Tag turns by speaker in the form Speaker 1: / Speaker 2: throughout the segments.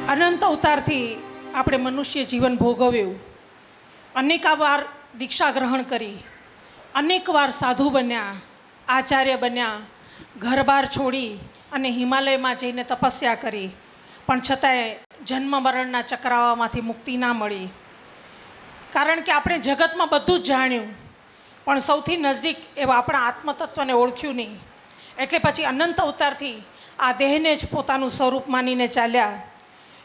Speaker 1: અનંત અવતારથી આપણે મનુષ્ય જીવન ભોગવ્યું, અનેકવાર દીક્ષા ગ્રહણ કરી, અનેકવાર સાધુ બન્યા, આચાર્ય બન્યા, ઘરબાર છોડી અને હિમાલયમાં જઈને તપસ્યા કરી, પણ છતાંય જન્મ મરણના ચક્રાવામાંથી મુક્તિ ના મળી. કારણ કે આપણે જગતમાં બધું જ જાણ્યું, પણ સૌથી નજદીક એવા આપણા આત્મતત્વને ઓળખ્યું નહીં. એટલે પછી અનંત અવતારથી આ દેહને જ પોતાનું સ્વરૂપ માનીને ચાલ્યા.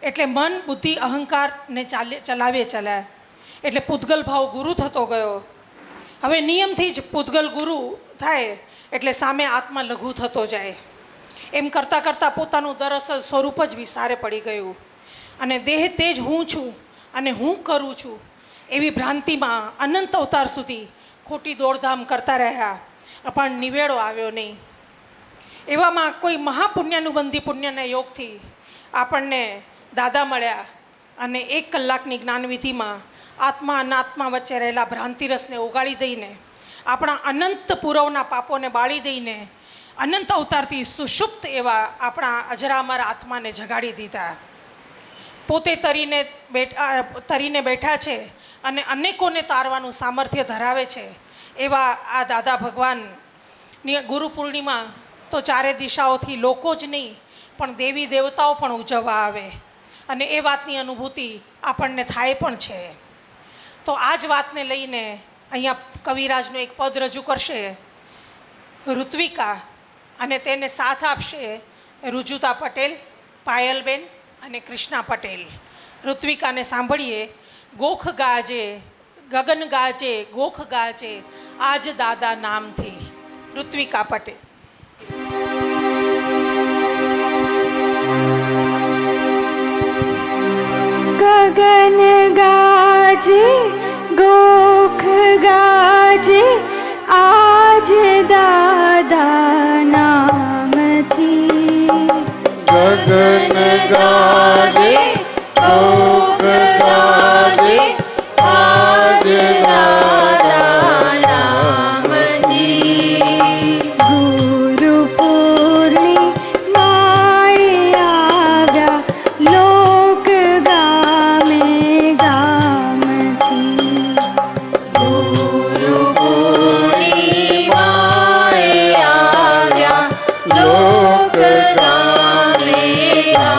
Speaker 1: એટલે મન, બુદ્ધિ, અહંકારને ચલાવ્યા. એટલે પૂતગલ ભાવ ગુરુ થતો ગયો. હવે નિયમથી જ પૂતગલ ગુરુ થાય એટલે સામે આત્મા લઘુ થતો જાય. એમ કરતાં કરતાં પોતાનું દરઅસલ સ્વરૂપ જ વિસારે પડી ગયું અને દેહ તે જ હું છું અને હું કરું છું એવી ભ્રાંતિમાં અનંત અવતાર સુધી ખોટી દોડધામ કરતા રહ્યા, પણ નિવેડો આવ્યો નહીં. એવામાં કોઈ મહાપુણ્યાનુબંધી પુણ્યના યોગથી આપણને દાદા મળ્યા અને 1 કલાકની જ્ઞાનવિધિમાં આત્મા અનાત્મા વચ્ચે રહેલા ભ્રાંતિરસને ઓગાળી દઈને, આપણા અનંત પૂર્વના પાપોને બાળી દઈને, અનંત અવતારથી સુષુપ્ત એવા આપણા અજરામર આત્માને જગાડી દીધા. પોતે તરીને બેઠા છે અને અનેકોને તારવાનું સામર્થ્ય ધરાવે છે એવા આ દાદા ભગવાનની ગુરુ પૂર્ણિમા તો ચારે દિશાઓથી લોકો જ નહીં પણ દેવી દેવતાઓ પણ ઉજવવા આવે અને એ વાતની અનુભૂતિ આપણને થાય પણ છે. તો આ જ વાતને લઈને અહીંયા કવિરાજનું એક પદ રજૂ કરશે ઋત્વિકા, અને તેને સાથ આપશે રુજુતા પટેલ, પાયલબેન અને કૃષ્ણા પટેલ. ઋત્વિકાને સાંભળીએ. ગોખ ગાજે ગગન ગાજે ગોખ ગાજે આજ દાદા નામથી. ઋત્વિકા પટેલ.
Speaker 2: ગગન ગાજે ગોખ ગાજે આજ દાદા નામથી.
Speaker 3: ગગન ગાજે ગોખ ગાજે આજ દાદા નામથી.
Speaker 2: ગુરુ પૂર્ણિમાએ આવ્યા લોક ગામે ગામથી.
Speaker 3: ગુરુ પૂર્ણિમાએ આવ્યા લોક ગામે ગામથી.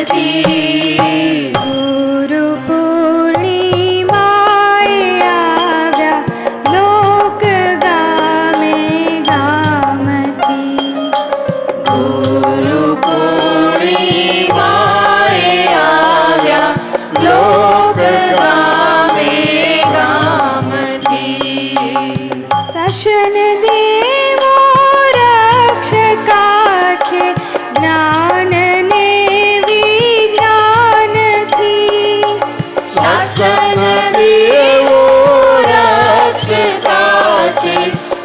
Speaker 3: ગામથી.
Speaker 2: ગુરુ પૂર્ણિમાએ આવ્યા લોક ગામે ગામથી.
Speaker 3: ગુરુ પૂર્ણિમાએ આવ્યા લોક ગામે ગામથી.
Speaker 2: શાસન દેવો રક્ષકા છે જ્ઞાન ને વિજ્ઞાનથી.
Speaker 3: શાસન દેવો રક્ષતા છે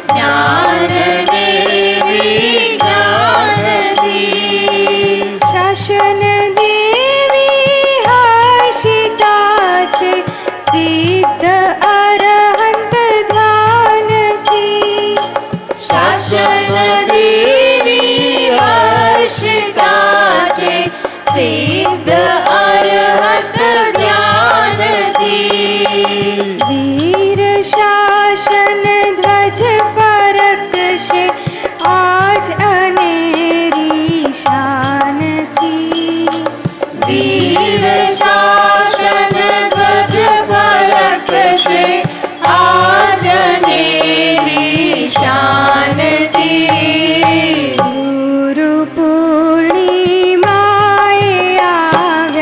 Speaker 3: જ્ઞાન ને વિજ્ઞાનથી.
Speaker 2: શાસન દેવી હર્ષિતા છે સિદ્ધ અરહંત ધ્યાનથી.
Speaker 3: શાસન દેવી હર્ષિતા છે સિદ્ધ અરહત જ્ઞાનથી.
Speaker 2: વીર શાસન ધ્વજ ફરકશે આજ અનેરી શાનથી.
Speaker 3: વીર શાસન ધ્વજ ફરકશે આજ અનેરી શાનથી.
Speaker 2: ગુરુ પૂર્ણિમાએ આવ્યા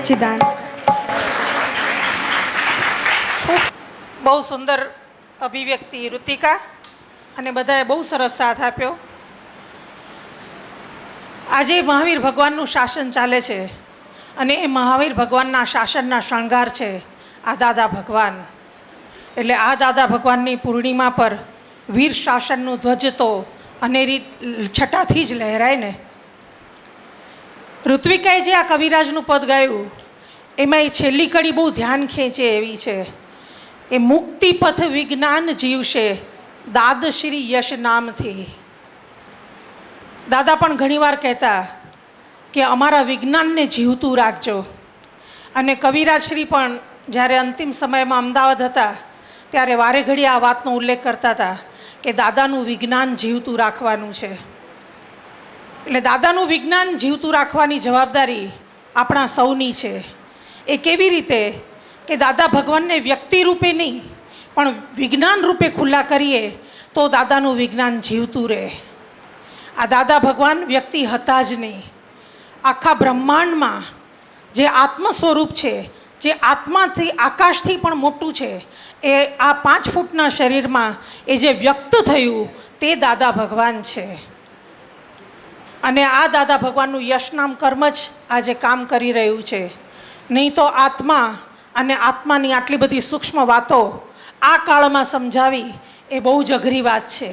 Speaker 2: સચ્ચિદાન.
Speaker 1: બહુ સુંદર અભિવ્યક્તિ ઋતિકા, અને બધાએ બહુ સરસ સાથ આપ્યો. આજે મહાવીર ભગવાનનું શાસન ચાલે છે, અને એ મહાવીર ભગવાનના શાસનના શણગાર છે આ દાદા ભગવાન. એટલે આ દાદા ભગવાનની પૂર્ણિમા પર વીર શાસનનું ધ્વજ તો અનેરી છટાથી જ લહેરાય ને. ઋત્વિકાએ જે આ કવિરાજનું પદ ગાયું એમાં એ છેલ્લી કડી બહુ ધ્યાન ખેંચે એવી છે કે મુક્તિ પથ વિજ્ઞાન જીવશે દાદશ્રી યશ નામથી. દાદા પણ ઘણીવાર કહેતા કે અમારા વિજ્ઞાનને જીવતું રાખજો. અને કવિરાજશ્રી પણ જ્યારે અંતિમ સમયમાં અમદાવાદ હતા ત્યારે વારે ઘડી આ વાતનો ઉલ્લેખ કરતા હતા કે દાદાનું વિજ્ઞાન જીવતું રાખવાનું છે. એટલે દાદાનું વિજ્ઞાન જીવતું રાખવાની જવાબદારી આપણા સૌની છે. એ કેવી રીતે કે દાદા ભગવાનને વ્યક્તિ રૂપે નહીં પણ વિજ્ઞાન રૂપે ખુલ્લા કરીએ તો દાદાનું વિજ્ઞાન જીવતું રહે. આ દાદા ભગવાન વ્યક્તિ હતા જ નહીં. આખા બ્રહ્માંડમાં જે આત્મ સ્વરૂપ છે, જે આત્માથી આકાશથી પણ મોટું છે, એ આ 5 ફૂટના શરીરમાં એ જે વ્યક્ત થયું તે દાદા ભગવાન છે. અને આ દાદા ભગવાનનું યશનામ કર્મ જ આજે કામ કરી રહ્યું છે. નહીં તો આત્મા અને આત્માની આટલી બધી સૂક્ષ્મ વાતો આ કાળમાં સમજાવી એ બહુ જ અઘરી વાત છે.